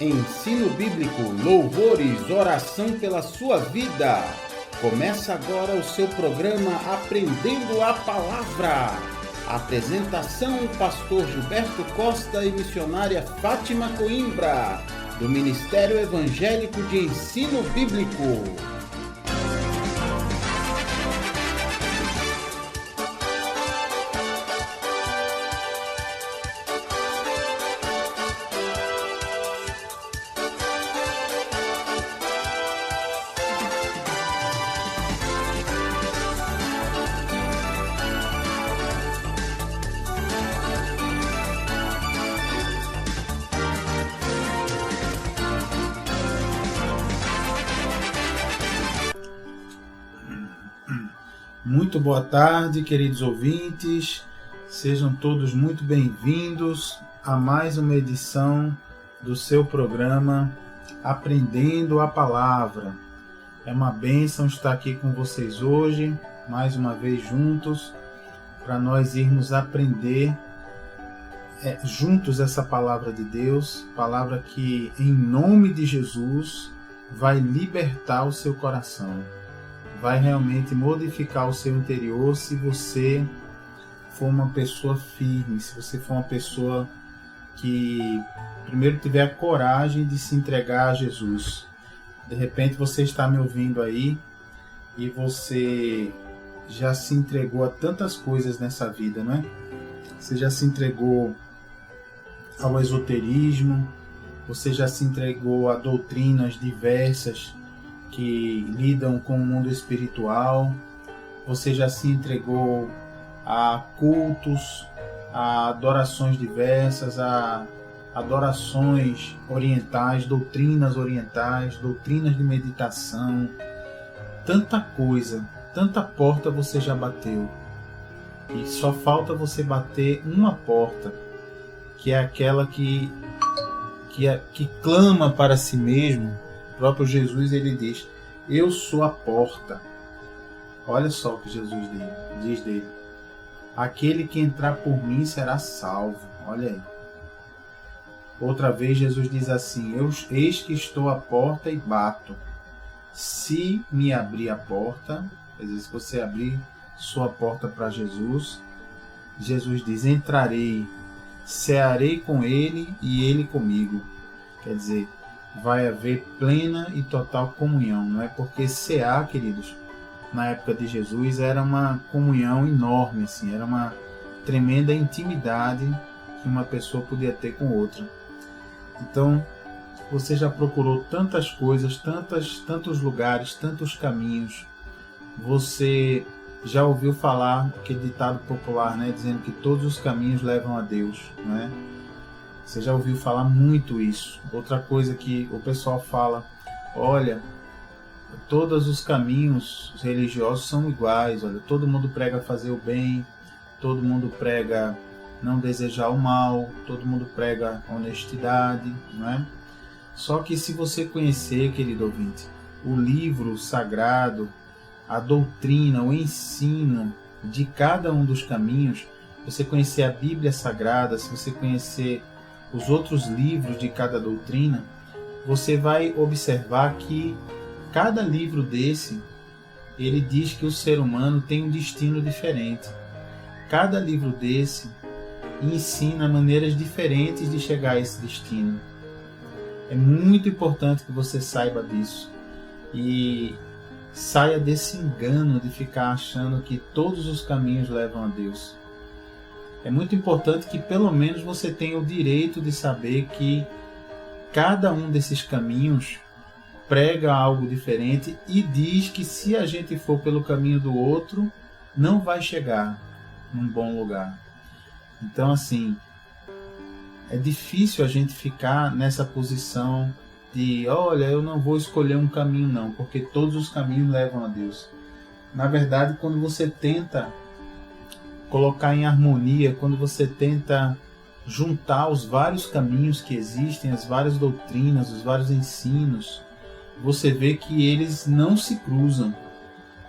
Ensino bíblico, louvores, oração pela sua vida. Começa agora o seu programa Aprendendo a Palavra. Apresentação: Pastor Gilberto Costa e missionária Fátima Coimbra, do Ministério Evangélico de Ensino Bíblico. Muito boa tarde, queridos ouvintes. Sejam todos muito bem-vindos a mais uma edição do seu programa Aprendendo a Palavra. É uma bênção estar aqui com vocês hoje, mais uma vez juntos, para nós irmos aprender juntos essa palavra de Deus, palavra que, em nome de Jesus, vai libertar o seu coração. Vai realmente modificar o seu interior se você for uma pessoa firme, se você for uma pessoa que primeiro tiver a coragem de se entregar a Jesus. De repente você está me ouvindo aí e você já se entregou a tantas coisas nessa vida, não é? Você já se entregou ao esoterismo, você já se entregou a doutrinas diversas que lidam com o mundo espiritual, você já se entregou a cultos, a adorações diversas, a adorações orientais, doutrinas de meditação, tanta coisa, tanta porta você já bateu. E só falta você bater uma porta, que é aquela que clama para si mesmo. O próprio Jesus, ele diz: eu sou a porta. Olha só o que Jesus diz dele: aquele que entrar por mim será salvo. Olha aí. Outra vez Jesus diz assim: eis que estou à porta e bato. Se me abrir a porta, quer dizer, se você abrir sua porta para Jesus, Jesus diz: entrarei, cearei com ele e ele comigo. Quer dizer, vai haver plena e total comunhão, não é? Porque cear, queridos, na época de Jesus era uma comunhão enorme, assim, era uma tremenda intimidade que uma pessoa podia ter com outra. Então, você já procurou tantas coisas, tantos lugares, tantos caminhos. Você já ouviu falar aquele ditado popular, né, dizendo que todos os caminhos levam a Deus, não é? Você já ouviu falar muito isso. Outra coisa que o pessoal fala: olha, todos os caminhos religiosos são iguais. Olha, todo mundo prega fazer o bem, todo mundo prega não desejar o mal, todo mundo prega honestidade, não é? Só que se você conhecer, querido ouvinte, o livro sagrado, a doutrina, o ensino de cada um dos caminhos, você conhecer a Bíblia Sagrada, se você conhecer os outros livros de cada doutrina, você vai observar que cada livro desse, ele diz que o ser humano tem um destino diferente. Cada livro desse ensina maneiras diferentes de chegar a esse destino. É muito importante que você saiba disso e saia desse engano de ficar achando que todos os caminhos levam a Deus. É muito importante que pelo menos você tenha o direito de saber que cada um desses caminhos prega algo diferente e diz que se a gente for pelo caminho do outro, não vai chegar num bom lugar. Então, assim, é difícil a gente ficar nessa posição de: olha, eu não vou escolher um caminho não, porque todos os caminhos levam a Deus. Na verdade, quando você tenta colocar em harmonia, quando você tenta juntar os vários caminhos que existem, as várias doutrinas, os vários ensinos, você vê que eles não se cruzam,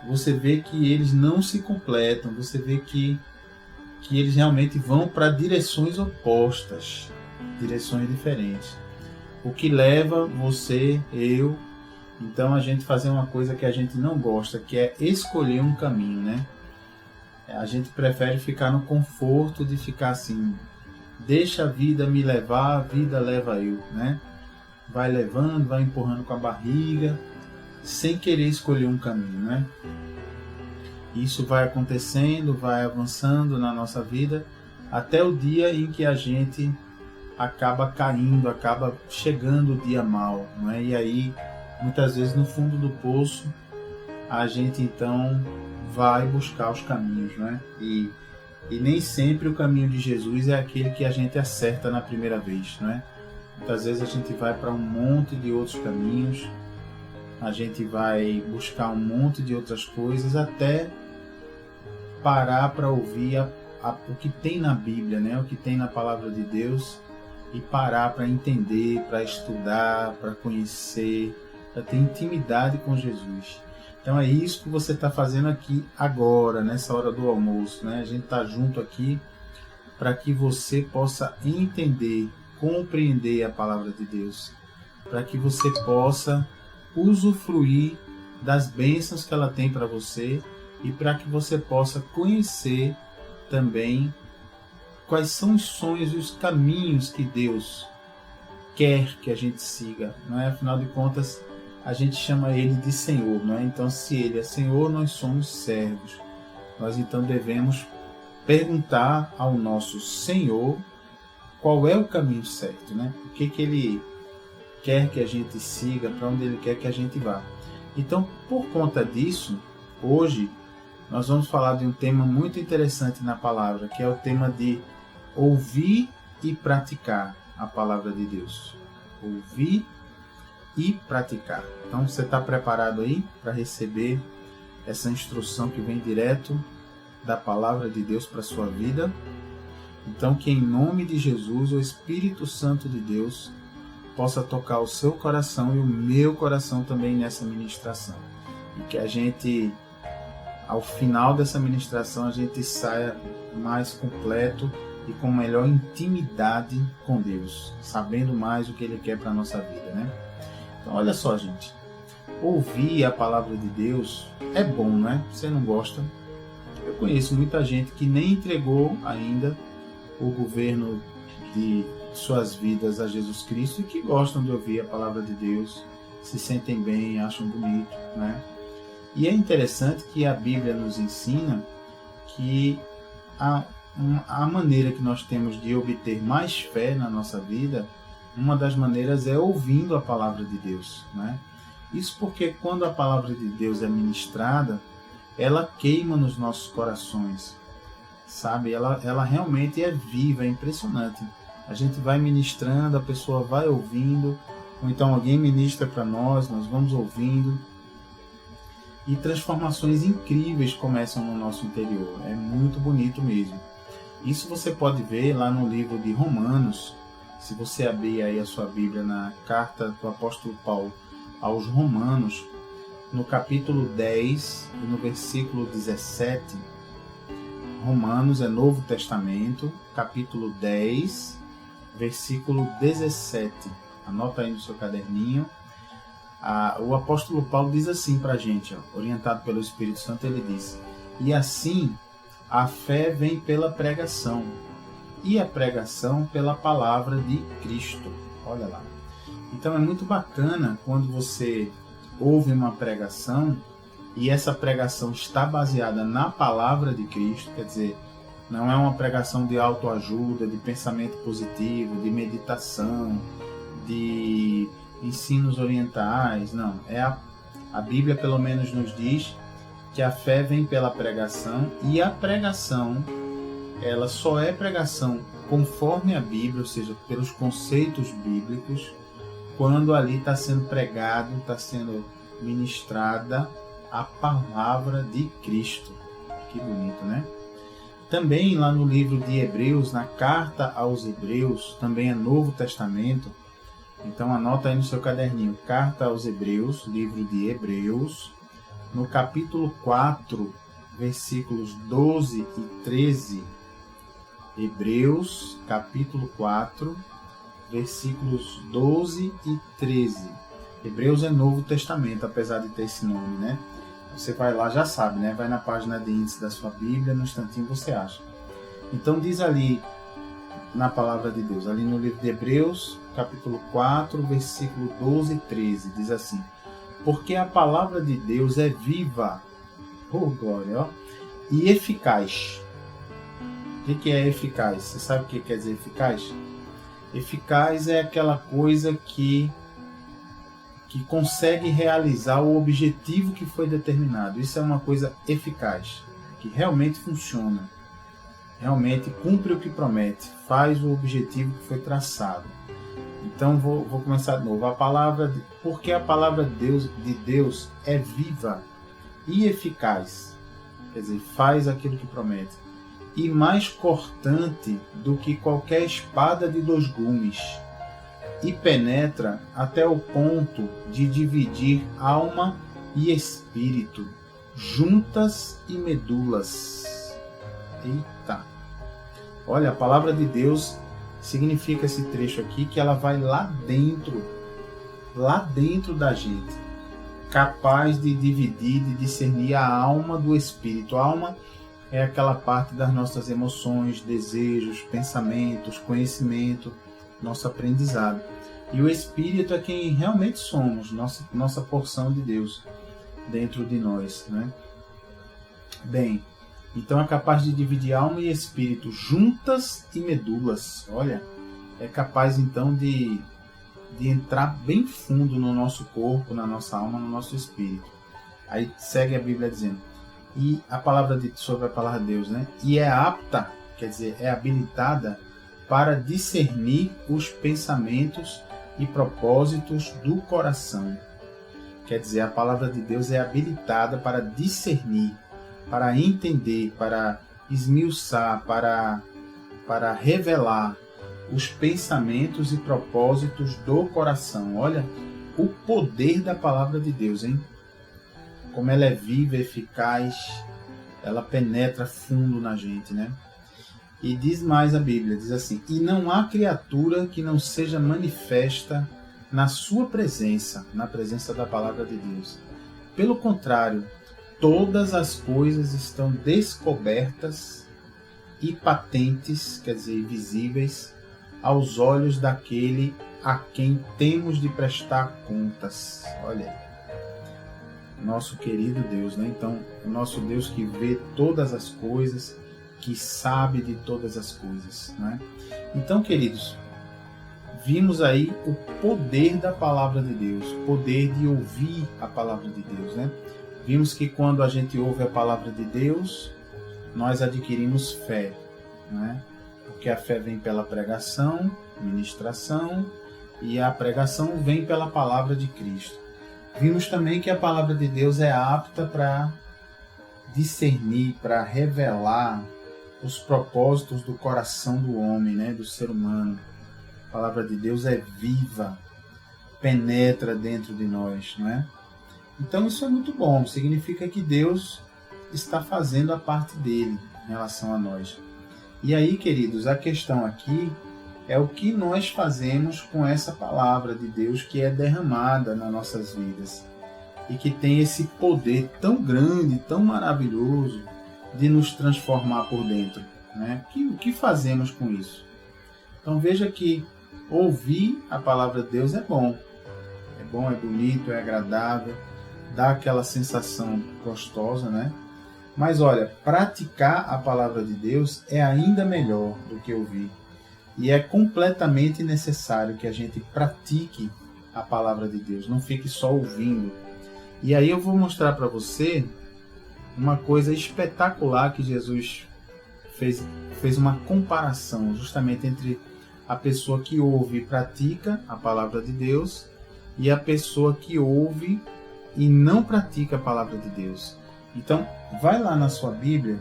você vê que eles não se completam, você vê que eles realmente vão para direções opostas, direções diferentes. o que leva você, eu, então a gente fazer uma coisa que a gente não gosta, que é escolher um caminho, né? A gente prefere ficar no conforto de ficar assim, deixa a vida me levar, a vida leva eu, né? Vai levando, vai empurrando com a barriga, sem querer escolher um caminho, né? Isso vai acontecendo, vai avançando na nossa vida, até o dia em que a gente acaba caindo, acaba chegando o dia mal, não é? E aí, muitas vezes no fundo do poço, a gente então vai buscar os caminhos, né? E nem sempre o caminho de Jesus é aquele que a gente acerta na primeira vez, né? Muitas vezes a gente vai para um monte de outros caminhos, a gente vai buscar um monte de outras coisas até parar para ouvir o que tem na Bíblia, né? O que tem na Palavra de Deus, e parar para entender, para estudar, para conhecer, para ter intimidade com Jesus. Então é isso que você está fazendo aqui agora, nessa hora do almoço, né? A gente está junto aqui para que você possa entender, compreender a Palavra de Deus, para que você possa usufruir das bênçãos que ela tem para você e para que você possa conhecer também quais são os sonhos e os caminhos que Deus quer que a gente siga, não é? Afinal de contas, a gente chama Ele de Senhor, não é? Então, se Ele é Senhor, nós somos servos. Nós então devemos perguntar ao nosso Senhor qual é o caminho certo, né? O que Ele quer que a gente siga, para onde Ele quer que a gente vá. Então, por conta disso, hoje nós vamos falar de um tema muito interessante na palavra, que é o tema de ouvir e praticar a palavra de Deus. Ouvir e praticar. Então, você está preparado aí para receber essa instrução que vem direto da palavra de Deus para a sua vida? Então, que em nome de Jesus, o Espírito Santo de Deus possa tocar o seu coração e o meu coração também nessa ministração. E que a gente, ao final dessa ministração, a gente saia mais completo e com melhor intimidade com Deus, sabendo mais o que Ele quer para a nossa vida, né? Então, olha só, gente. Ouvir a palavra de Deus é bom, né? Você não gosta? Eu conheço muita gente que nem entregou ainda o governo de suas vidas a Jesus Cristo e que gostam de ouvir a palavra de Deus, se sentem bem, acham bonito, né? E é interessante que a Bíblia nos ensina que a maneira que nós temos de obter mais fé na nossa vida, uma das maneiras é ouvindo a palavra de Deus, né? Isso porque quando a palavra de Deus é ministrada, ela queima nos nossos corações, sabe? Ela realmente é viva, é impressionante. A gente vai ministrando, a pessoa vai ouvindo, ou então alguém ministra para nós vamos ouvindo, e transformações incríveis começam no nosso interior. É muito bonito mesmo. Isso você pode ver lá no livro de Romanos. Se você abrir aí a sua Bíblia na carta do apóstolo Paulo aos Romanos, no capítulo 10 e no versículo 17, Romanos é Novo Testamento, capítulo 10, versículo 17. Anota aí no seu caderninho. O apóstolo Paulo diz assim para a gente, orientado pelo Espírito Santo, ele diz: e assim a fé vem pela pregação, e a pregação pela palavra de Cristo. Olha lá. Então é muito bacana quando você ouve uma pregação e essa pregação está baseada na palavra de Cristo, quer dizer, não é uma pregação de autoajuda, de pensamento positivo, de meditação, de ensinos orientais, não. A Bíblia pelo menos nos diz que a fé vem pela pregação, e a pregação, ela só é pregação conforme a Bíblia, ou seja, pelos conceitos bíblicos, quando ali está sendo pregado, está sendo ministrada a palavra de Cristo. Que bonito, né? Também lá no livro de Hebreus, na carta aos Hebreus, também é Novo Testamento. Então anota aí no seu caderninho, carta aos Hebreus, livro de Hebreus, no capítulo 4, versículos 12 e 13. Hebreus, capítulo 4, versículos 12 e 13. Hebreus é Novo Testamento, apesar de ter esse nome, né? Você vai lá, já sabe, né? Vai na página de índice da sua Bíblia, no instantinho você acha. Então diz ali, na palavra de Deus, ali no livro de Hebreus, capítulo 4, versículo 12 e 13, diz assim: porque a palavra de Deus é viva, glória, e eficaz. O que é eficaz? Você sabe o que quer dizer eficaz? Eficaz é aquela coisa que consegue realizar o objetivo que foi determinado. Isso é uma coisa eficaz, que realmente funciona, realmente cumpre o que promete, faz o objetivo que foi traçado. Então vou começar de novo. Porque a palavra de Deus é viva e eficaz, quer dizer, faz aquilo que promete, e mais cortante do que qualquer espada de 2 gumes, e penetra até o ponto de dividir alma e espírito, juntas e medulas. Eita! Olha, a palavra de Deus significa esse trecho aqui que ela vai lá dentro da gente, capaz de dividir, de discernir a alma do espírito. A alma é aquela parte das nossas emoções, desejos, pensamentos, conhecimento, nosso aprendizado. E o espírito é quem realmente somos, nossa porção de Deus dentro de nós, né? Bem, então é capaz de dividir alma e espírito, juntas e medulas. Olha, é capaz então de entrar bem fundo no nosso corpo, na nossa alma, no nosso espírito. Aí segue a Bíblia dizendo, e a palavra sobre a palavra de Deus, né? E é apta, quer dizer, é habilitada para discernir os pensamentos e propósitos do coração. Quer dizer, a palavra de Deus é habilitada para discernir, para entender, para esmiuçar, para revelar os pensamentos e propósitos do coração. Olha o poder da palavra de Deus, hein? Como ela é viva, eficaz, ela penetra fundo na gente, né? E diz mais a Bíblia, diz assim, e não há criatura que não seja manifesta na sua presença, na presença da palavra de Deus. Pelo contrário, todas as coisas estão descobertas e patentes, quer dizer, visíveis, aos olhos daquele a quem temos de prestar contas. Olha aí. Nosso querido Deus, né? Então, o nosso Deus que vê todas as coisas, que sabe de todas as coisas, né? Então, queridos, vimos aí o poder da palavra de Deus, o poder de ouvir a palavra de Deus, né? Vimos que quando a gente ouve a palavra de Deus, nós adquirimos fé, né? Porque a fé vem pela pregação, ministração, e a pregação vem pela palavra de Cristo. Vimos também que a palavra de Deus é apta para discernir, para revelar os propósitos do coração do homem, né? Do ser humano. A palavra de Deus é viva, penetra dentro de nós, não é? Então isso é muito bom, significa que Deus está fazendo a parte dele em relação a nós. E aí, queridos, a questão aqui é o que nós fazemos com essa palavra de Deus que é derramada nas nossas vidas e que tem esse poder tão grande, tão maravilhoso de nos transformar por dentro, né? O que fazemos com isso? Então veja que ouvir a palavra de Deus é bom, é bonito, é agradável, dá aquela sensação gostosa, né? Mas olha, praticar a palavra de Deus é ainda melhor do que ouvir. E é completamente necessário que a gente pratique a palavra de Deus, não fique só ouvindo. E aí eu vou mostrar para você uma coisa espetacular que Jesus fez uma comparação justamente entre a pessoa que ouve e pratica a palavra de Deus e a pessoa que ouve e não pratica a palavra de Deus. Então, vai lá na sua Bíblia,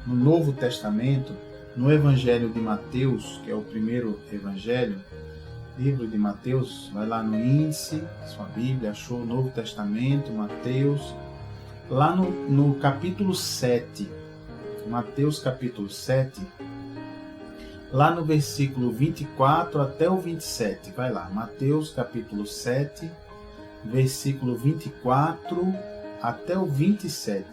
no Novo Testamento, no Evangelho de Mateus, que é o primeiro evangelho, livro de Mateus, vai lá no índice, sua Bíblia, achou o Novo Testamento, Mateus, lá no capítulo 7, Mateus capítulo 7, lá no versículo 24 até o 27. Vai lá, Mateus capítulo 7, versículo 24 até o 27.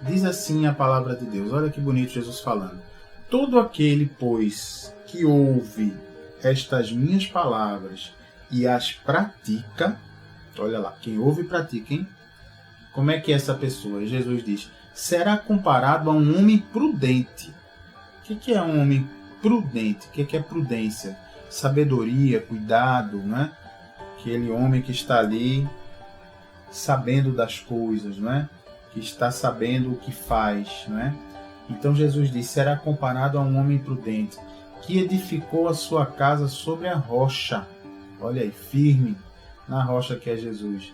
Diz assim a palavra de Deus. Olha que bonito Jesus falando. Todo aquele, pois, que ouve estas minhas palavras e as pratica, olha lá, quem ouve e pratica, hein? Como é que é essa pessoa? Jesus diz, será comparado a um homem prudente. O que é um homem prudente? O que é prudência? Sabedoria, cuidado, né? Aquele homem que está ali sabendo das coisas, né? Que está sabendo o que faz, né? Então Jesus diz, será comparado a um homem prudente, que edificou a sua casa sobre a rocha. Olha aí, firme na rocha que é Jesus.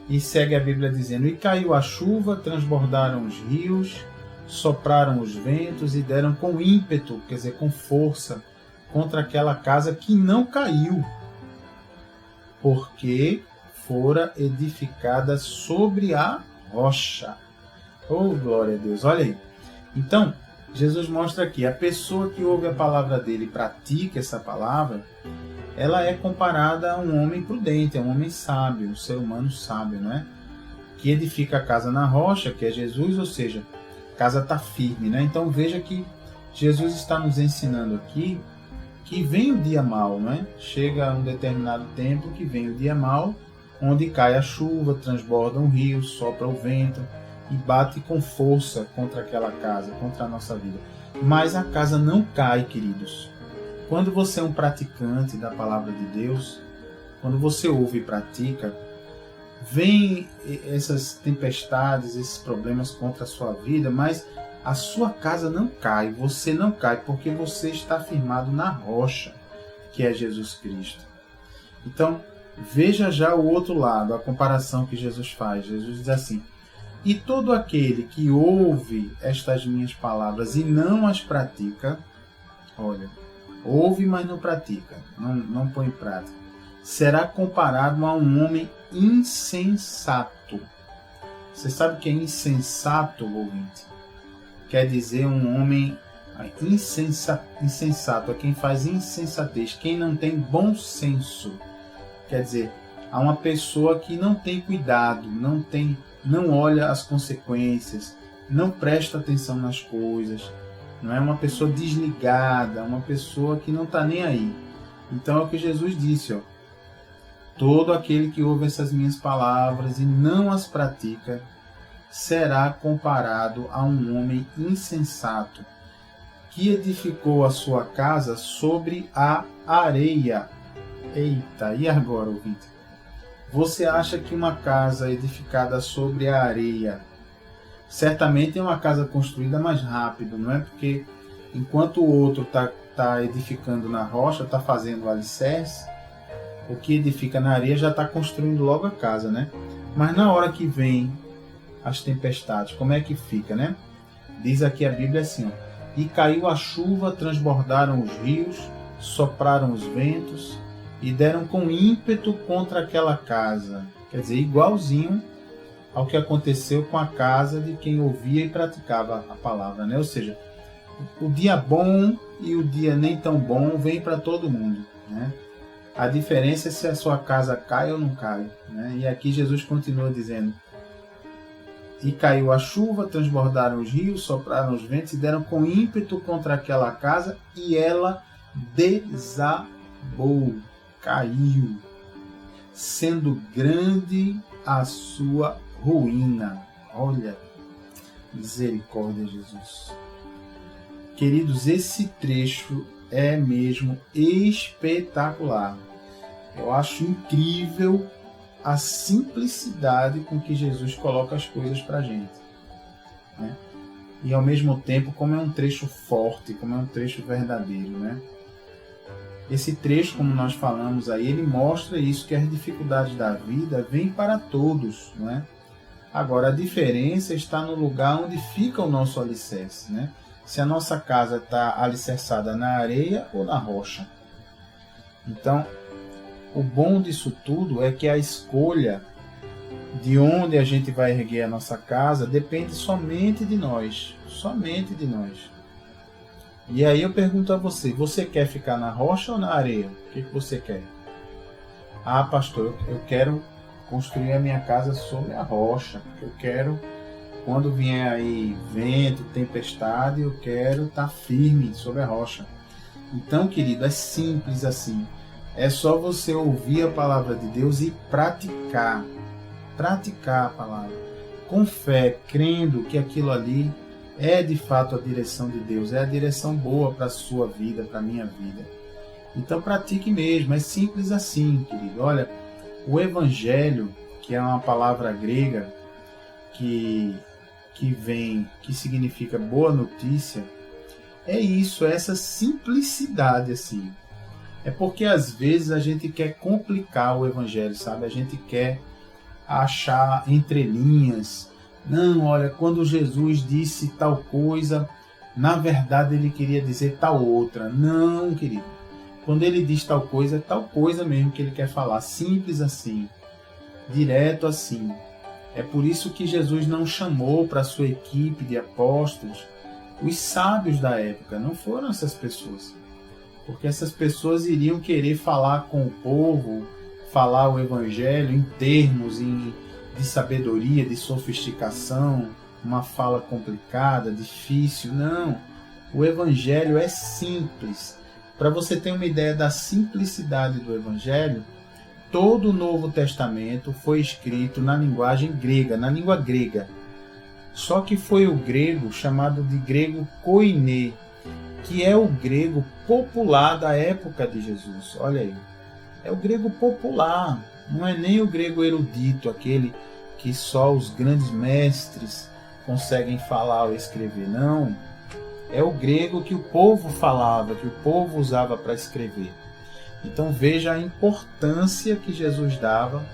E segue a Bíblia dizendo, e caiu a chuva, transbordaram os rios, sopraram os ventos e deram com ímpeto, quer dizer, com força, contra aquela casa que não caiu, porque fora edificada sobre a rocha. Oh, glória a Deus! Olha aí. Então, Jesus mostra aqui, a pessoa que ouve a palavra dele e pratica essa palavra, ela é comparada a um homem prudente, a um homem sábio, um ser humano sábio, não é? Que edifica a casa na rocha, que é Jesus, ou seja, a casa está firme, né? Então veja que Jesus está nos ensinando aqui que vem o dia mau, não é? Chega um determinado tempo que vem o dia mau, onde cai a chuva, transborda um rio, sopra o vento e bate com força contra aquela casa, contra a nossa vida. Mas a casa não cai, queridos. Quando você é um praticante da palavra de Deus, quando você ouve e pratica, vem essas tempestades, esses problemas contra a sua vida, mas a sua casa não cai, você não cai, porque você está firmado na rocha, que é Jesus Cristo. Então, veja já o outro lado, a comparação que Jesus faz. Jesus diz assim, e todo aquele que ouve estas minhas palavras e não as pratica, olha, ouve, mas não pratica, não põe em prática, será comparado a um homem insensato. Você sabe o que é insensato, ouvinte? Quer dizer um homem insensato, é quem faz insensatez, quem não tem bom senso. Quer dizer, há uma pessoa que não tem cuidado, não olha as consequências, não presta atenção nas coisas, não é uma pessoa desligada, uma pessoa que não está nem aí. Então é o que Jesus disse, ó. Todo aquele que ouve essas minhas palavras e não as pratica, será comparado a um homem insensato, que edificou a sua casa sobre a areia. Eita, e agora, ouvinte? Você acha que uma casa edificada sobre a areia certamente é uma casa construída mais rápido, não é? Porque enquanto o outro está edificando na rocha, está fazendo o alicerce, o que edifica na areia já está construindo logo a casa, né? Mas na hora que vem as tempestades, como é que fica, né? Diz aqui a Bíblia assim, ó, e caiu a chuva, transbordaram os rios, sopraram os ventos e deram com ímpeto contra aquela casa. Quer dizer, igualzinho ao que aconteceu com a casa de quem ouvia e praticava a palavra, né? Ou seja, o dia bom e o dia nem tão bom vem para todo mundo, né? A diferença é se a sua casa cai ou não cai, né? E aqui Jesus continua dizendo, e caiu a chuva, transbordaram os rios, sopraram os ventos e deram com ímpeto contra aquela casa e ela desabou, caiu, sendo grande a sua ruína. Olha, misericórdia, Jesus. Queridos, esse trecho é mesmo espetacular. Eu acho incrível a simplicidade com que Jesus coloca as coisas para a gente, né? E ao mesmo tempo, como é um trecho forte, como é um trecho verdadeiro, né? Esse trecho, como nós falamos aí, ele mostra isso, que as dificuldades da vida vêm para todos, né? Agora, a diferença está no lugar onde fica o nosso alicerce, né? Se a nossa casa está alicerçada na areia ou na rocha. Então, o bom disso tudo é que a escolha de onde a gente vai erguer a nossa casa depende somente de nós. Somente de nós. E aí eu pergunto a você, você quer ficar na rocha ou na areia? O que você quer? Ah, pastor, eu quero construir a minha casa sobre a rocha. Eu quero, quando vier aí vento, tempestade, eu quero estar firme sobre a rocha. Então, querido, é simples assim. É só você ouvir a palavra de Deus e praticar. Praticar a palavra. Com fé, crendo que aquilo ali é de fato a direção de Deus. É a direção boa para a sua vida, para a minha vida. Então pratique mesmo. É simples assim, querido. Olha, o Evangelho, que é uma palavra grega que significa boa notícia, é isso, é essa simplicidade assim. É porque às vezes a gente quer complicar o Evangelho, sabe? A gente quer achar entrelinhas. Não, olha, quando Jesus disse tal coisa, na verdade ele queria dizer tal outra. Não, querido. Quando ele diz tal coisa, é tal coisa mesmo que ele quer falar. Simples assim. Direto assim. É por isso que Jesus não chamou para a sua equipe de apóstolos os sábios da época. Não foram essas pessoas. Porque essas pessoas iriam querer falar com o povo, falar o Evangelho em termos de sabedoria, de sofisticação, uma fala complicada, difícil. Não, o Evangelho é simples. Para você ter uma ideia da simplicidade do Evangelho, todo o Novo Testamento foi escrito na linguagem grega, na língua grega. Só que foi o grego chamado de grego koiné, que é o grego popular da época de Jesus. Olha aí. É o grego popular, não é nem o grego erudito, aquele que só os grandes mestres conseguem falar ou escrever. Não, é o grego que o povo falava, que o povo usava para escrever. Então veja a importância que Jesus dava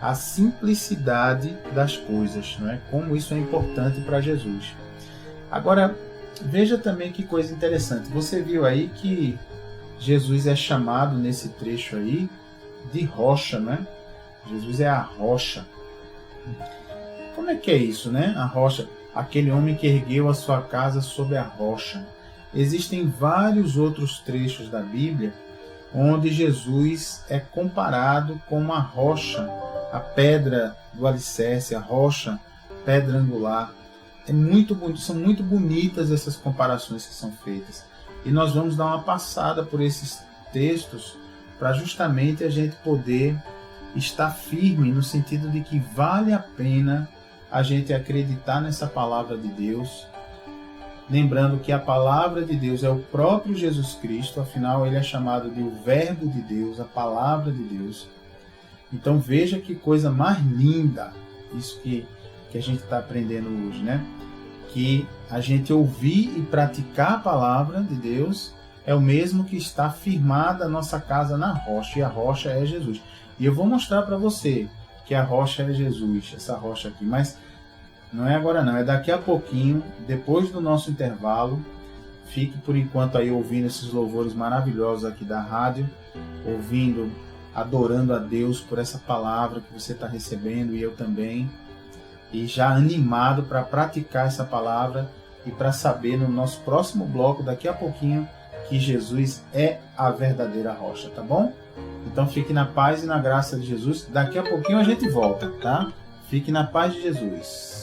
à simplicidade das coisas, não é? Como isso é importante para Jesus. Agora, veja também que coisa interessante. Você viu aí que Jesus é chamado nesse trecho aí de rocha, né? Jesus é a rocha. Como é que é isso, né? A rocha, aquele homem que ergueu a sua casa sobre a rocha. Existem vários outros trechos da Bíblia onde Jesus é comparado com uma rocha, a pedra do alicerce, a rocha, pedra angular. São muito bonitas essas comparações que são feitas. E nós vamos dar uma passada por esses textos para justamente a gente poder estar firme no sentido de que vale a pena a gente acreditar nessa palavra de Deus. Lembrando que a palavra de Deus é o próprio Jesus Cristo, afinal ele é chamado de o Verbo de Deus, a palavra de Deus. Então veja que coisa mais linda isso que a gente está aprendendo hoje, né? Que a gente ouvir e praticar a palavra de Deus é o mesmo que está firmada a nossa casa na rocha, e a rocha é Jesus. E eu vou mostrar para você que a rocha é Jesus, essa rocha aqui, mas não é agora não, é daqui a pouquinho, depois do nosso intervalo. Fique por enquanto aí ouvindo esses louvores maravilhosos aqui da rádio, ouvindo, adorando a Deus por essa palavra que você está recebendo, e eu também. E já animado para praticar essa palavra e para saber no nosso próximo bloco, daqui a pouquinho, que Jesus é a verdadeira rocha, tá bom? Então fique na paz e na graça de Jesus. Daqui a pouquinho a gente volta, tá? Fique na paz de Jesus.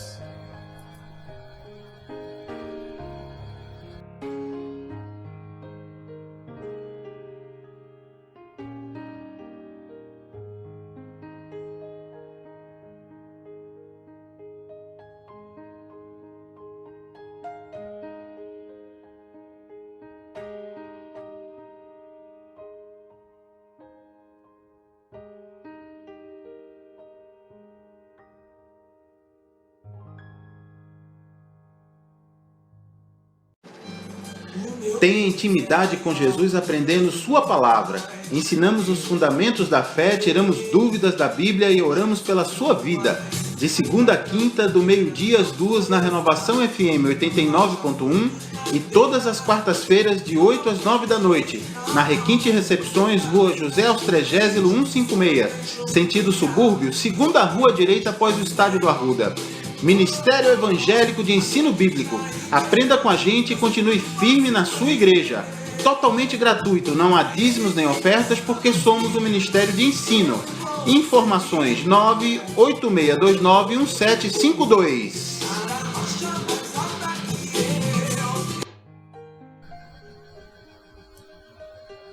Tenha intimidade com Jesus aprendendo sua palavra. Ensinamos os fundamentos da fé, tiramos dúvidas da Bíblia e oramos pela sua vida. De segunda a quinta, do meio-dia às 2 na Renovação FM 89.1 e todas as quartas-feiras de 8 às 9 da noite, na Requinte Recepções, Rua José Austrégésilo 156, sentido subúrbio, segunda rua direita após o Estádio do Arruda. Ministério Evangélico de Ensino Bíblico. Aprenda com a gente e continue firme na sua igreja. Totalmente gratuito, não há dízimos nem ofertas, porque somos um ministério de ensino. Informações 986291752.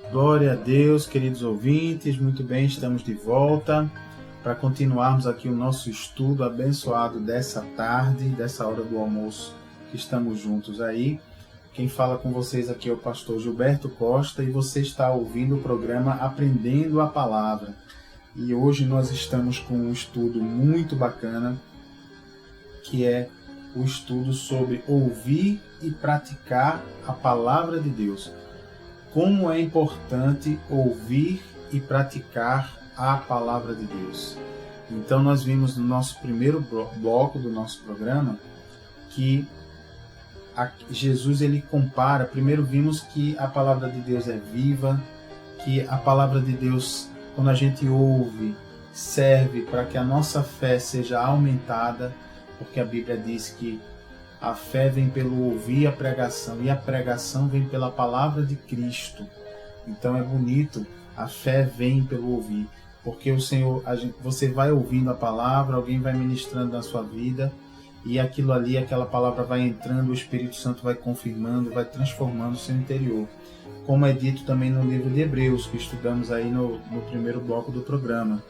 Glória a Deus, queridos ouvintes, muito bem, estamos de volta para continuarmos aqui o nosso estudo abençoado dessa tarde, dessa hora do almoço que estamos juntos aí. Quem fala com vocês aqui é o pastor Gilberto Costa e você está ouvindo o programa Aprendendo a Palavra. E hoje nós estamos com um estudo muito bacana, que é o estudo sobre ouvir e praticar a Palavra de Deus. Como é importante ouvir e praticar a Palavra de Deus. Então nós vimos no nosso primeiro bloco do nosso programa que Jesus ele compara, primeiro vimos que a Palavra de Deus é viva, que a Palavra de Deus, quando a gente ouve, serve para que a nossa fé seja aumentada, porque a Bíblia diz que a fé vem pelo ouvir a pregação e a pregação vem pela Palavra de Cristo. Então é bonito, a fé vem pelo ouvir. Porque o Senhor, você vai ouvindo a palavra, alguém vai ministrando na sua vida e aquilo ali, aquela palavra vai entrando, o Espírito Santo vai confirmando, vai transformando o seu interior. Como é dito também no livro de Hebreus, que estudamos aí no primeiro bloco do programa,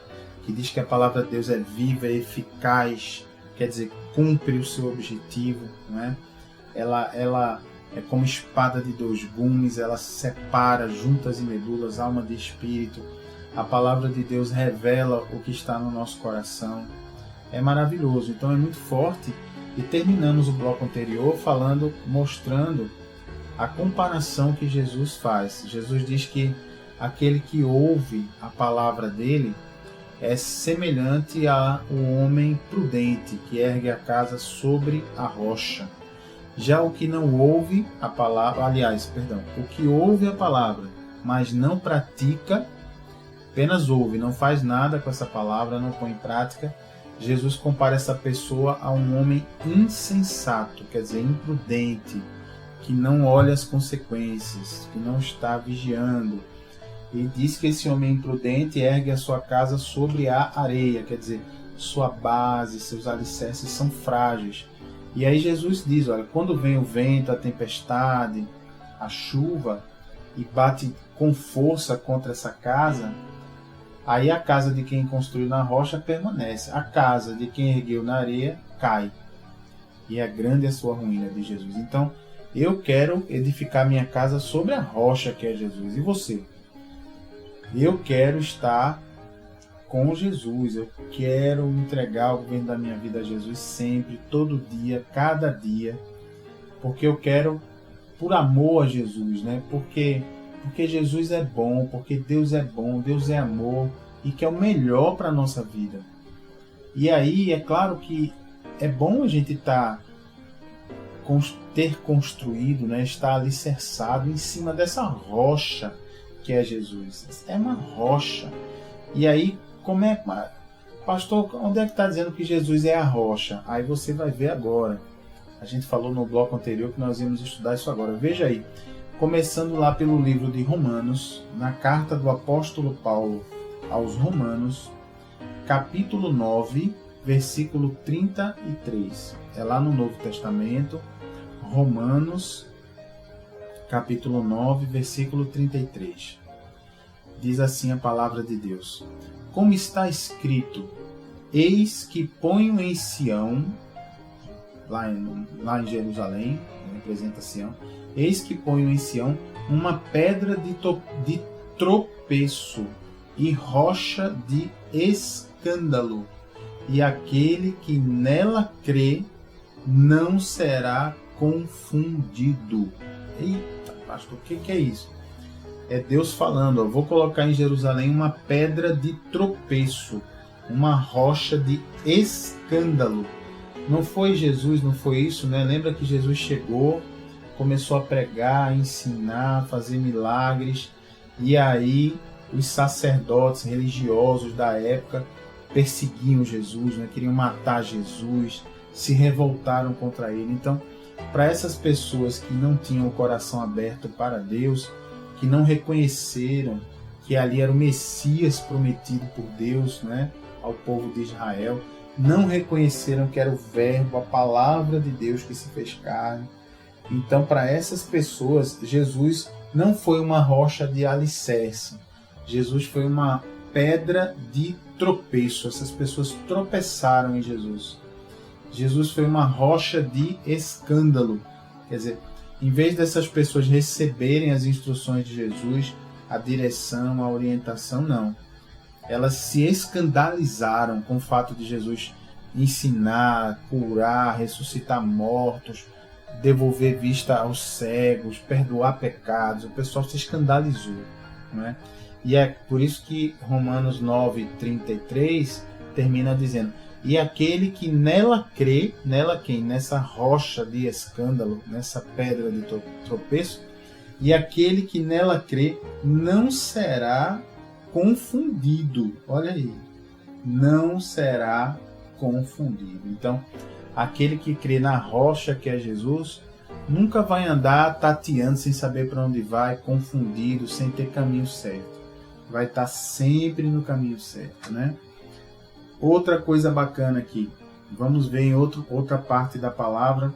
que diz que a palavra de Deus é viva, é eficaz, quer dizer, cumpre o seu objetivo, não é? Ela é como espada de dois gumes, ela separa juntas e medulas, alma de espírito. A palavra de Deus revela o que está no nosso coração. É maravilhoso, então é muito forte. E terminamos o bloco anterior mostrando a comparação que Jesus faz. Jesus diz que aquele que ouve a palavra dele é semelhante a um homem prudente que ergue a casa sobre a rocha. Já o que não ouve a palavra, o que ouve a palavra, mas não pratica, apenas ouve, não faz nada com essa palavra, não põe em prática, Jesus compara essa pessoa a um homem insensato, quer dizer, imprudente, que não olha as consequências, que não está vigiando. E diz que esse homem imprudente ergue a sua casa sobre a areia, quer dizer, sua base, seus alicerces são frágeis. E aí Jesus diz, olha, quando vem o vento, a tempestade, a chuva, e bate com força contra essa casa, aí a casa de quem construiu na rocha permanece. A casa de quem ergueu na areia cai. E é grande a sua ruína, de Jesus. Então, eu quero edificar minha casa sobre a rocha que é Jesus. E você? Eu quero estar com Jesus. Eu quero entregar o governo da minha vida a Jesus sempre, todo dia, cada dia. Porque eu quero, por amor a Jesus, né? Porque Jesus é bom, porque Deus é bom, Deus é amor e quer o melhor para a nossa vida. E aí, é claro que é bom a gente ter construído, né, estar alicerçado em cima dessa rocha que é Jesus. É uma rocha. E aí, pastor, onde é que está dizendo que Jesus é a rocha? Aí você vai ver agora. A gente falou no bloco anterior que nós íamos estudar isso agora. Veja aí. Começando lá pelo livro de Romanos, na carta do apóstolo Paulo aos Romanos, capítulo 9, versículo 33. É lá no Novo Testamento, Romanos, capítulo 9, versículo 33. Diz assim a palavra de Deus: como está escrito, eis que ponho em Sião, lá em Jerusalém, representa Sião, eis que ponho em Sião uma pedra de tropeço e rocha de escândalo, e aquele que nela crê não será confundido. Eita, pastor, o que é isso? É Deus falando, vou colocar em Jerusalém uma pedra de tropeço, uma rocha de escândalo. Não foi Jesus, não foi isso, né? Lembra que Jesus chegou, começou a pregar, a ensinar, a fazer milagres, e aí os sacerdotes religiosos da época perseguiam Jesus, né? Queriam matar Jesus, se revoltaram contra ele. Então, para essas pessoas que não tinham o coração aberto para Deus, que não reconheceram que ali era o Messias prometido por Deus, né, ao povo de Israel, não reconheceram que era o Verbo, a palavra de Deus que se fez carne. Então, para essas pessoas, Jesus não foi uma rocha de alicerce. Jesus foi uma pedra de tropeço. Essas pessoas tropeçaram em Jesus. Jesus foi uma rocha de escândalo. Quer dizer, em vez dessas pessoas receberem as instruções de Jesus, a direção, a orientação, não. Elas se escandalizaram com o fato de Jesus ensinar, curar, ressuscitar mortos, devolver vista aos cegos, perdoar pecados. O pessoal se escandalizou, não é? E é por isso que Romanos 9:33 termina dizendo: e aquele que nela crê, nela quem? Nessa rocha de escândalo, nessa pedra de tropeço, e aquele que nela crê não será confundido. Olha aí, não será confundido. Então, aquele que crê na rocha que é Jesus, nunca vai andar tateando sem saber para onde vai, confundido, sem ter caminho certo. Vai estar sempre no caminho certo, né? Outra coisa bacana aqui, vamos ver em outra parte da palavra,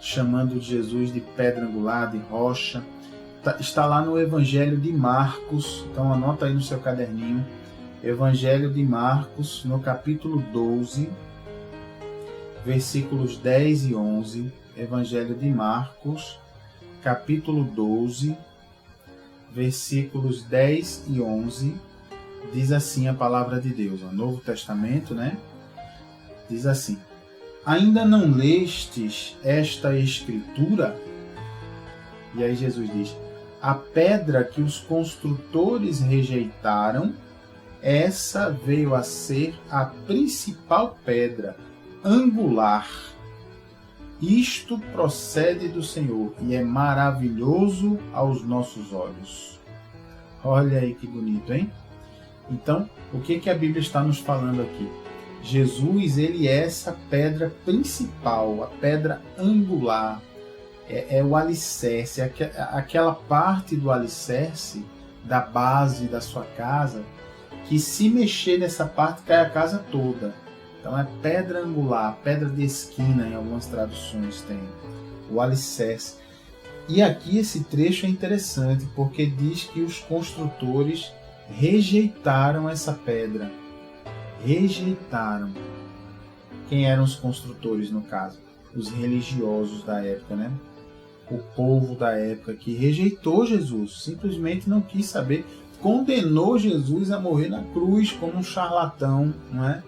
chamando Jesus de pedra angular, de rocha. Está lá no Evangelho de Marcos, então anota aí no seu caderninho, Evangelho de Marcos, no capítulo 12, versículos 10 e 11, Evangelho de Marcos, capítulo 12, versículos 10 e 11, diz assim a palavra de Deus, o Novo Testamento, né? Diz assim: ainda não lestes esta escritura? E aí Jesus diz: a pedra que os construtores rejeitaram, essa veio a ser a principal pedra, angular. Isto procede do Senhor e é maravilhoso aos nossos olhos. Olha aí que bonito, hein? Então, o que a Bíblia está nos falando aqui? Jesus, ele é essa pedra principal, a pedra angular. É o alicerce, aquela parte do alicerce, da base da sua casa, que se mexer nessa parte cai a casa toda. Então é pedra angular, pedra de esquina, em algumas traduções tem o alicerce. E aqui esse trecho é interessante, porque diz que os construtores rejeitaram essa pedra. Rejeitaram. Quem eram os construtores, no caso? Os religiosos da época, né? O povo da época que rejeitou Jesus, simplesmente não quis saber, condenou Jesus a morrer na cruz como um charlatão, não é?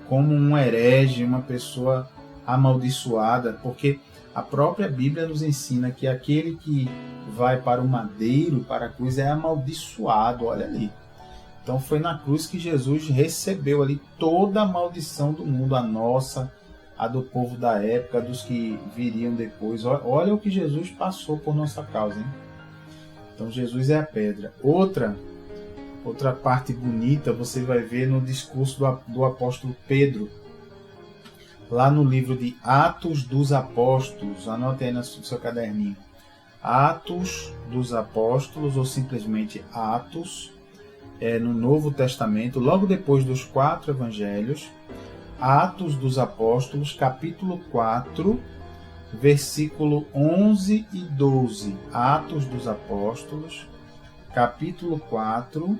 Como um herege, uma pessoa amaldiçoada, porque a própria Bíblia nos ensina que aquele que vai para o madeiro, para a cruz, é amaldiçoado, olha ali. Então foi na cruz que Jesus recebeu ali toda a maldição do mundo, a nossa, a do povo da época, dos que viriam depois. Olha o que Jesus passou por nossa causa, hein? Então Jesus é a pedra. Outra parte bonita você vai ver no discurso do apóstolo Pedro, lá no livro de Atos dos Apóstolos. Anote aí no seu caderninho. Atos dos Apóstolos, ou simplesmente Atos, no Novo Testamento, logo depois dos 4 evangelhos. Atos dos Apóstolos, capítulo 4, versículo 11 e 12. Atos dos Apóstolos, capítulo 4,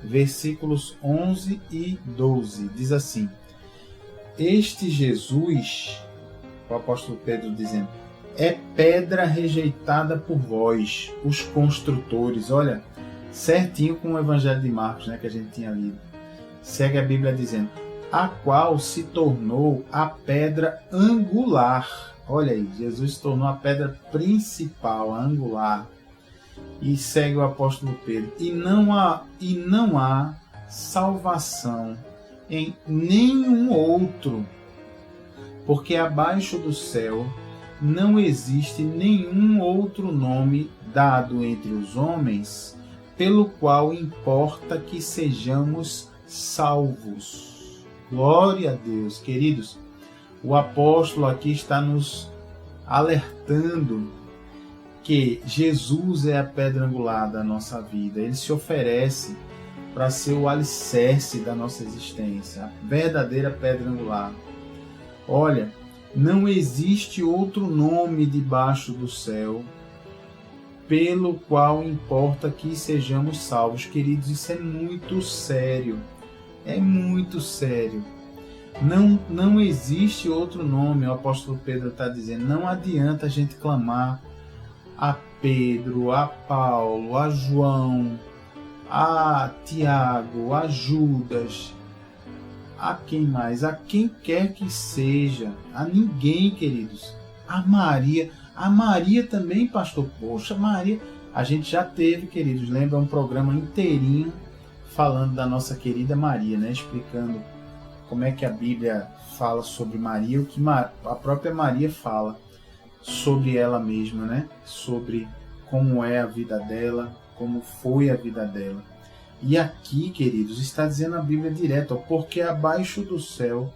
versículos 11 e 12. Diz assim: este Jesus, o apóstolo Pedro dizendo, é pedra rejeitada por vós, os construtores. Olha, certinho com o Evangelho de Marcos, né, que a gente tinha lido. Segue a Bíblia dizendo: a qual se tornou a pedra angular. Olha aí, Jesus se tornou a pedra principal, a angular. E segue o apóstolo Pedro: e não há salvação em nenhum outro, porque abaixo do céu não existe nenhum outro nome dado entre os homens, pelo qual importa que sejamos salvos. Glória a Deus, queridos. O apóstolo aqui está nos alertando que Jesus é a pedra angular da nossa vida. Ele se oferece para ser o alicerce da nossa existência, a verdadeira pedra angular. Olha, não existe outro nome debaixo do céu pelo qual importa que sejamos salvos. Queridos, isso é muito sério. É muito sério. Não existe outro nome, o apóstolo Pedro está dizendo. Não adianta a gente clamar a Pedro, a Paulo, a João, a Tiago, a Judas, a quem mais? A quem quer que seja, a ninguém, queridos. A Maria também, pastor. Poxa, Maria, a gente já teve, queridos, lembra um programa inteirinho falando da nossa querida Maria, né? Explicando como é que a Bíblia fala sobre Maria, o que a própria Maria fala sobre ela mesma, né? Sobre como é a vida dela, como foi a vida dela. E aqui, queridos, está dizendo a Bíblia direto, ó, porque abaixo do céu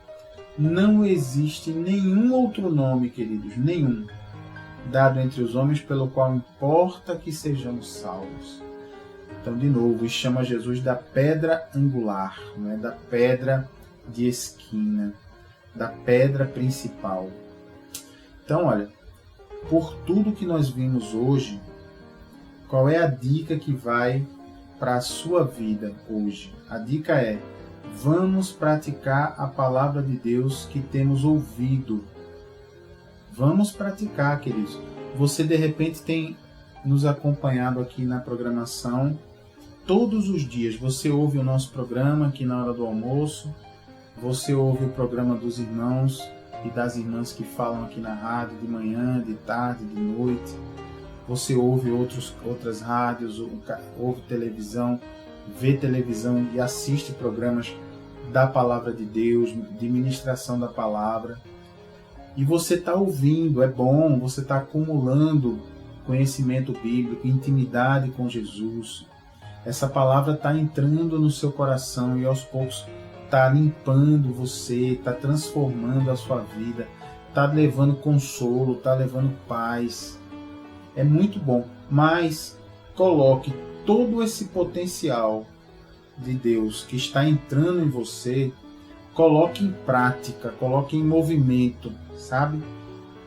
não existe nenhum outro nome, queridos, nenhum, dado entre os homens pelo qual importa que sejamos salvos. Então, de novo, chama Jesus da pedra angular, não é? Da pedra de esquina, da pedra principal. Então, olha, por tudo que nós vimos hoje, qual é a dica que vai para a sua vida hoje? A dica é: vamos praticar a palavra de Deus que temos ouvido. Vamos praticar, queridos. Você, de repente, tem nos acompanhado aqui na programação todos os dias. Você ouve o nosso programa aqui na hora do almoço. Você ouve o programa dos irmãos e das irmãs que falam aqui na rádio de manhã, de tarde, de noite. Você ouve outras rádios, ouve televisão, vê televisão e assiste programas da Palavra de Deus, de ministração da Palavra. E você está ouvindo, é bom, você está acumulando conhecimento bíblico, intimidade com Jesus. Essa palavra está entrando no seu coração e aos poucos está limpando você, está transformando a sua vida, está levando consolo, está levando paz. É muito bom, mas coloque todo esse potencial de Deus que está entrando em você, coloque em prática, coloque em movimento, sabe?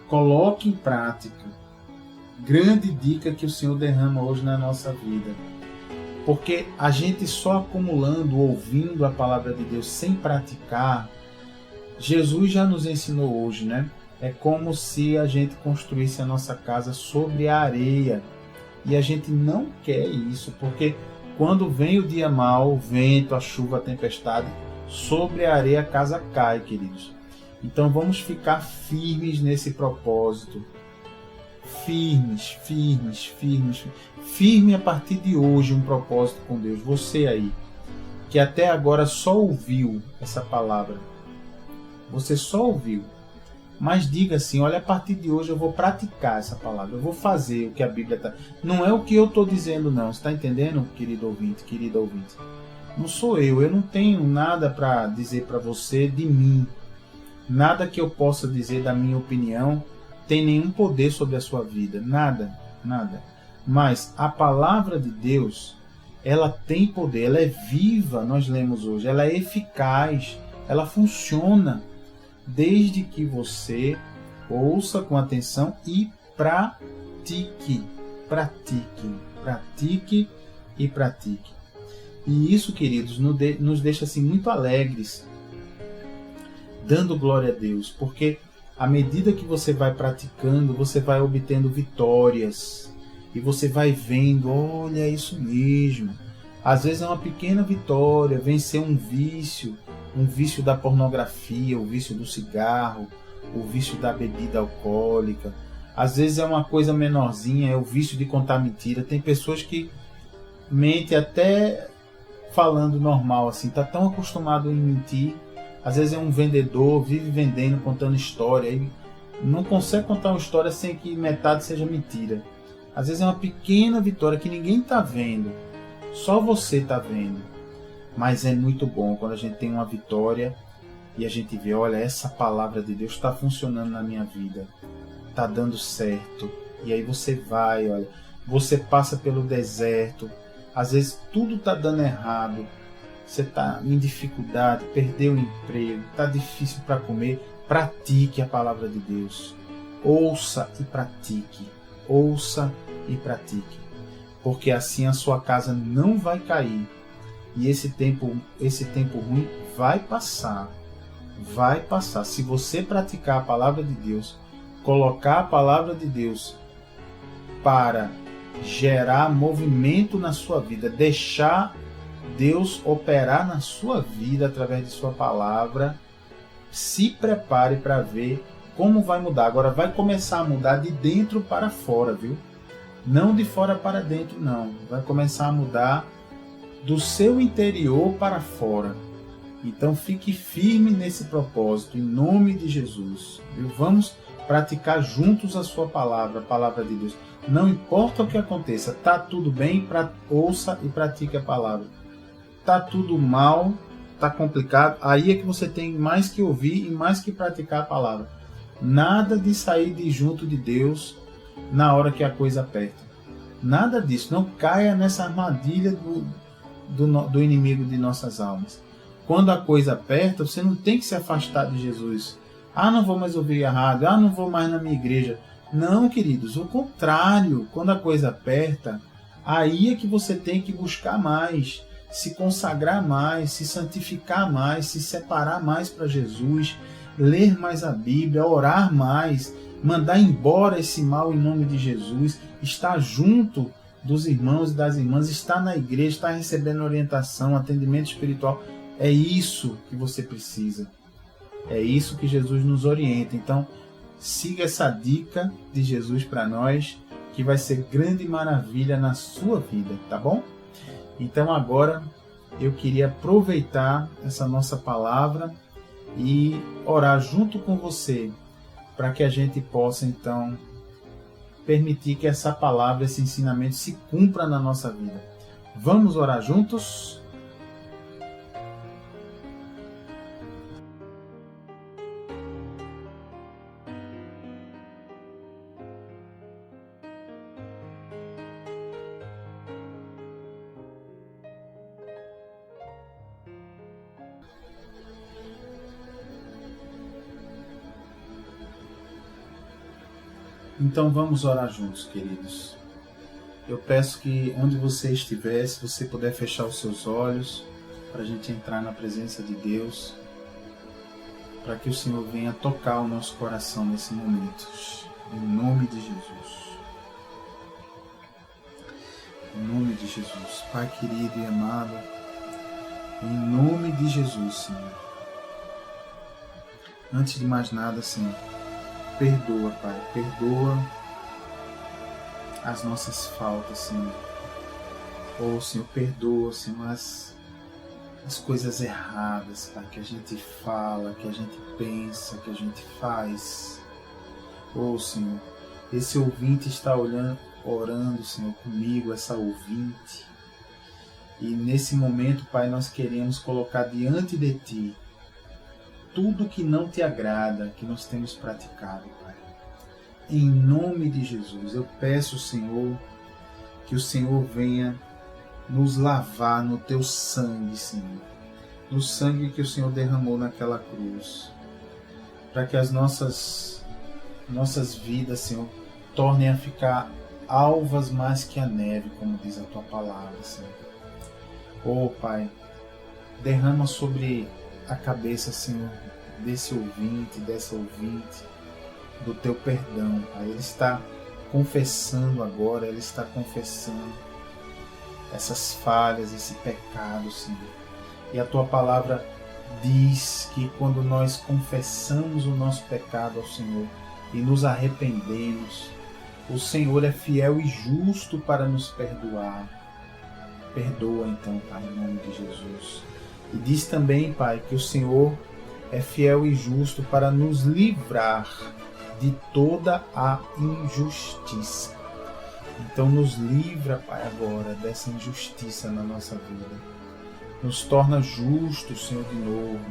Coloque em prática. Grande dica que o Senhor derrama hoje na nossa vida. Porque a gente só acumulando, ouvindo a palavra de Deus sem praticar, Jesus já nos ensinou hoje, né? É como se a gente construísse a nossa casa sobre a areia. E a gente não quer isso, porque quando vem o dia mau, o vento, a chuva, a tempestade, sobre a areia a casa cai, queridos. Então vamos ficar firmes nesse propósito. Firmes. Firme a partir de hoje um propósito com Deus. Você aí, que até agora só ouviu essa palavra. Você só ouviu. Mas diga assim, olha, a partir de hoje eu vou praticar essa palavra. Eu vou fazer o que a Bíblia está... Não é o que eu estou dizendo, não. Você está entendendo, querido ouvinte, querida ouvinte? Não sou eu não tenho nada para dizer para você de mim. Nada que eu possa dizer da minha opinião tem nenhum poder sobre a sua vida. Nada. Mas a palavra de Deus, ela tem poder, ela é viva, nós lemos hoje, ela é eficaz, ela funciona, desde que você ouça com atenção e pratique. E isso, queridos, nos deixa assim muito alegres, dando glória a Deus, porque à medida que você vai praticando, você vai obtendo vitórias e você vai vendo, olha, é isso mesmo. Às vezes é uma pequena vitória, vencer um vício da pornografia, o vício do cigarro, o vício da bebida alcoólica. Às vezes é uma coisa menorzinha, é o vício de contar mentira. Tem pessoas que mentem até falando normal, assim, tá tão acostumado em mentir. Às vezes é um vendedor, vive vendendo, contando história, e não consegue contar uma história sem que metade seja mentira. Às vezes é uma pequena vitória que ninguém está vendo, só você está vendo. Mas é muito bom quando a gente tem uma vitória e a gente vê, olha, essa palavra de Deus está funcionando na minha vida, está dando certo. E aí você vai, olha, você passa pelo deserto, às vezes tudo está dando errado, você está em dificuldade, perdeu o emprego, está difícil para comer, pratique a palavra de Deus. Ouça e pratique, ouça e pratique, porque assim a sua casa não vai cair e esse tempo ruim vai passar. Vai passar. Se você praticar a palavra de Deus, colocar a palavra de Deus para gerar movimento na sua vida, deixar Deus operar na sua vida através de sua palavra, se prepare para ver como vai mudar. Agora vai começar a mudar de dentro para fora, viu? Não de fora para dentro, não. Vai começar a mudar do seu interior para fora. Então fique firme nesse propósito, em nome de Jesus. Viu? Vamos praticar juntos a sua palavra, a palavra de Deus. Não importa o que aconteça, está tudo bem, ouça e pratique a palavra. Está tudo mal, está complicado, aí é que você tem mais que ouvir e mais que praticar a palavra. Nada de sair de junto de Deus na hora que a coisa aperta. Nada disso, não caia nessa armadilha do inimigo de nossas almas. Quando a coisa aperta, você não tem que se afastar de Jesus. Não vou mais ouvir a rádio, não vou mais na minha igreja. Não, queridos, o contrário. Quando a coisa aperta, aí é que você tem que buscar mais, se consagrar mais, se santificar mais, se separar mais para Jesus, ler mais a Bíblia, orar mais, mandar embora esse mal em nome de Jesus, estar junto dos irmãos e das irmãs, estar na igreja, estar recebendo orientação, atendimento espiritual. É isso que você precisa. É isso que Jesus nos orienta. Então, siga essa dica de Jesus para nós, que vai ser grande maravilha na sua vida, tá bom? Então agora eu queria aproveitar essa nossa palavra e orar junto com você, para que a gente possa então permitir que essa palavra, esse ensinamento se cumpra na nossa vida. Vamos orar juntos? Então vamos orar juntos, queridos. Eu peço que onde você estiver, se você puder fechar os seus olhos, para a gente entrar na presença de Deus, para que o Senhor venha tocar o nosso coração nesse momento. Em nome de Jesus. Em nome de Jesus. Pai querido e amado, em nome de Jesus, Senhor. Antes de mais nada, Senhor, perdoa, Pai, perdoa as nossas faltas, Senhor. Senhor, perdoa, Senhor, as coisas erradas, Pai, que a gente fala, que a gente pensa, que a gente faz. Senhor, esse ouvinte está orando, Senhor, comigo, essa ouvinte. E nesse momento, Pai, nós queremos colocar diante de Ti tudo que não te agrada, que nós temos praticado, Pai. Em nome de Jesus, eu peço, Senhor, que o Senhor venha nos lavar no Teu sangue, Senhor. No sangue que o Senhor derramou naquela cruz. Para que as nossas vidas, Senhor, tornem a ficar alvas mais que a neve, como diz a Tua palavra, Senhor. Pai, derrama sobre a cabeça, Senhor, desse ouvinte, dessa ouvinte, do Teu perdão, Pai. Ele está confessando agora, ele está confessando essas falhas, esse pecado, Senhor. E a Tua palavra diz que quando nós confessamos o nosso pecado ao Senhor e nos arrependemos, o Senhor é fiel e justo para nos perdoar. Perdoa então, Pai, em nome de Jesus. E diz também, Pai, que o Senhor é fiel e justo para nos livrar de toda a injustiça. Então nos livra, Pai, agora dessa injustiça na nossa vida. Nos torna justos, Senhor, de novo.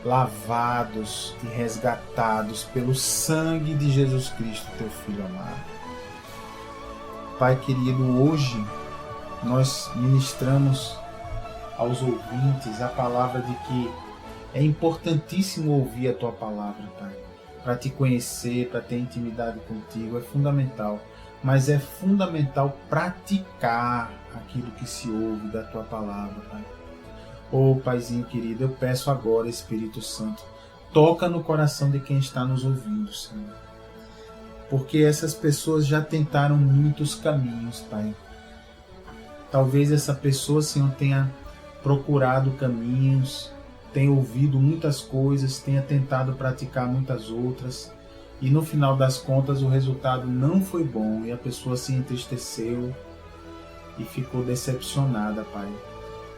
lavados e resgatados pelo sangue de Jesus Cristo, teu Filho amado. Pai querido, hoje nós ministramos aos ouvintes a palavra de que é importantíssimo ouvir a tua palavra, Pai. Para te conhecer, para ter intimidade contigo, é fundamental. Mas é fundamental praticar aquilo que se ouve da tua palavra, Pai. Ô Paizinho querido, eu peço agora, Espírito Santo, toca no coração de quem está nos ouvindo, Senhor. Porque essas pessoas já tentaram muitos caminhos, Pai. Talvez essa pessoa, Senhor, tenha procurado caminhos, tenha ouvido muitas coisas, tenha tentado praticar muitas outras, e no final das contas o resultado não foi bom e a pessoa se entristeceu e ficou decepcionada, Pai.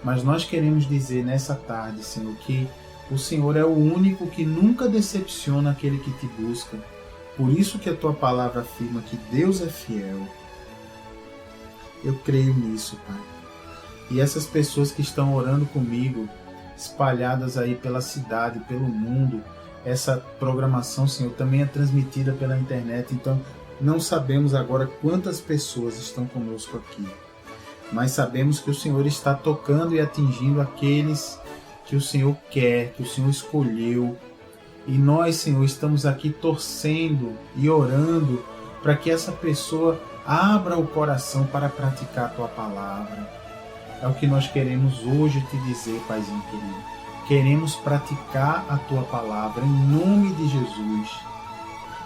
Mas nós queremos dizer nessa tarde, Senhor, que o Senhor é o único que nunca decepciona aquele que te busca. Por isso que a tua palavra afirma que Deus é fiel. Eu creio nisso, Pai. E essas pessoas que estão orando comigo, espalhadas aí pela cidade, pelo mundo, essa programação, Senhor, também é transmitida pela internet, então não sabemos agora quantas pessoas estão conosco aqui. Mas sabemos que o Senhor está tocando e atingindo aqueles que o Senhor quer, que o Senhor escolheu. E nós, Senhor, estamos aqui torcendo e orando para que essa pessoa abra o coração para praticar a tua palavra. É o que nós queremos hoje te dizer, Paizinho querido. Queremos praticar a tua palavra em nome de Jesus.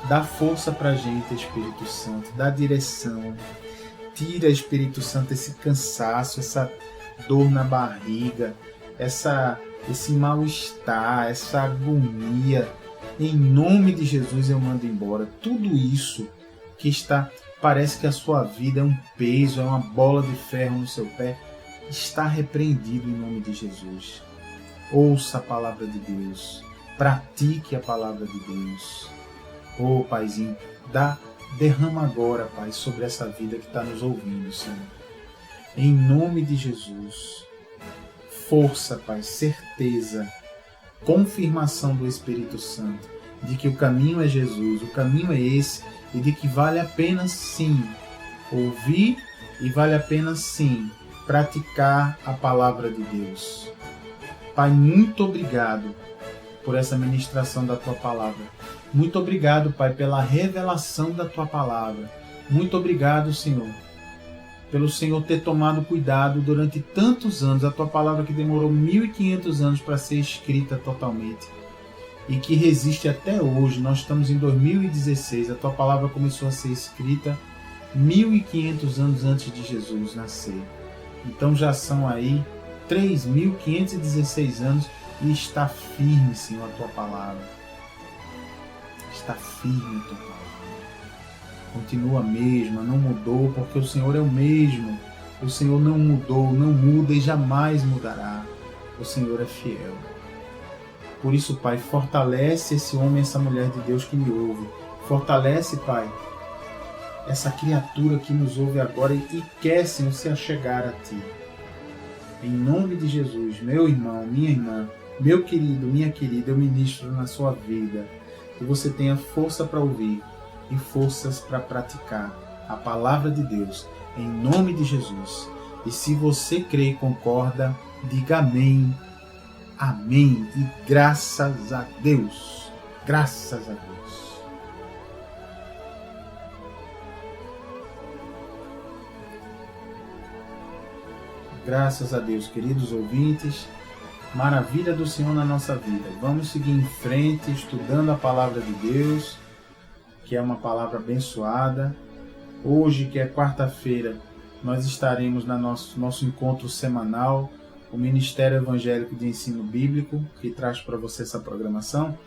Dá força para a gente, Espírito Santo, dá direção. Tira, Espírito Santo, esse cansaço, essa dor na barriga, esse mal-estar, essa agonia. Em nome de Jesus eu mando embora tudo isso que parece que a sua vida é um peso, é uma bola de ferro no seu pé. Está repreendido em nome de Jesus. Ouça a palavra de Deus. Pratique a palavra de Deus. Ô Paizinho, derrama agora, Pai, sobre essa vida que está nos ouvindo, Senhor. Em nome de Jesus. Força, Pai, certeza, confirmação do Espírito Santo de que o caminho é Jesus, o caminho é esse, e de que vale a pena sim ouvir e vale a pena sim praticar a palavra de Deus. Pai, muito obrigado por essa ministração da tua palavra. Muito obrigado, Pai, pela revelação da tua palavra. Muito obrigado, Senhor, pelo Senhor ter tomado cuidado durante tantos anos, a tua palavra que demorou 1500 anos para ser escrita totalmente e que resiste até hoje. Nós estamos em 2016, a tua palavra começou a ser escrita 1500 anos antes de Jesus nascer. Então já são aí 3.516 anos e está firme, Senhor, a tua palavra. Está firme a tua palavra. Continua a mesma, não mudou, porque o Senhor é o mesmo. O Senhor não mudou, não muda e jamais mudará. O Senhor é fiel. Por isso, Pai, fortalece esse homem e essa mulher de Deus que me ouve. Fortalece, Pai, essa criatura que nos ouve agora e quer, Senhor, se achegar a Ti. Em nome de Jesus, meu irmão, minha irmã, meu querido, minha querida, eu ministro na sua vida. Que você tenha força para ouvir e forças para praticar a palavra de Deus, em nome de Jesus. E se você crê e concorda, diga amém, amém e graças a Deus, graças a Deus. Graças a Deus, queridos ouvintes, maravilha do Senhor na nossa vida. Vamos seguir em frente estudando a palavra de Deus, que é uma palavra abençoada. Hoje, que é quarta-feira, nós estaremos no nosso encontro semanal, o Ministério Evangélico de Ensino Bíblico, que traz para você essa programação.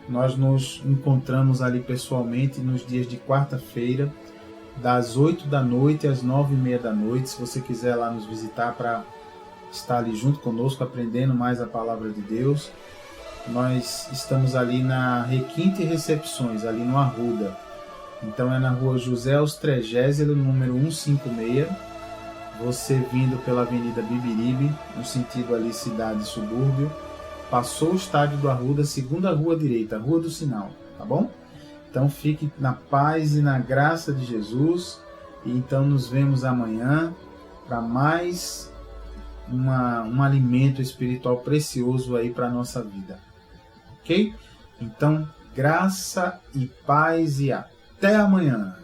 Nós nos encontramos ali pessoalmente nos dias de quarta-feira, das 8 da noite às 9h30 da noite. Se você quiser lá nos visitar para estar ali junto conosco, aprendendo mais a palavra de Deus. Nós estamos ali na Requinte Recepções, ali no Arruda. Então é na rua José Austregésilo, número 156. Você vindo pela Avenida Bibiribe, no sentido ali cidade e subúrbio, Passou o estádio do Arruda, segunda rua direita, Rua do Sinal, tá bom? Então fique na paz e na graça de Jesus. E então nos vemos amanhã para mais um alimento espiritual precioso aí para a nossa vida. Ok? Então, graça e paz e até amanhã.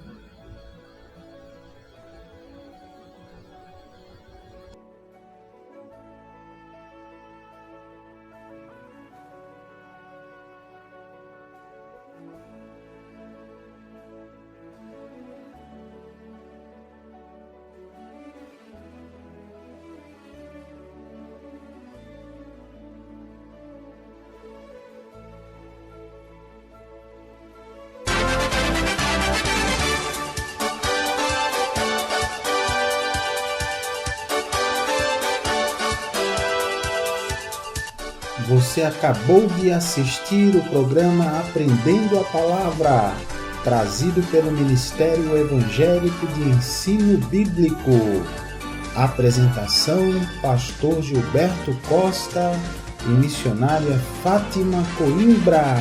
Você acabou de assistir o programa Aprendendo a Palavra, trazido pelo Ministério Evangélico de Ensino Bíblico. Apresentação: Pastor Gilberto Costa e missionária Fátima Coimbra.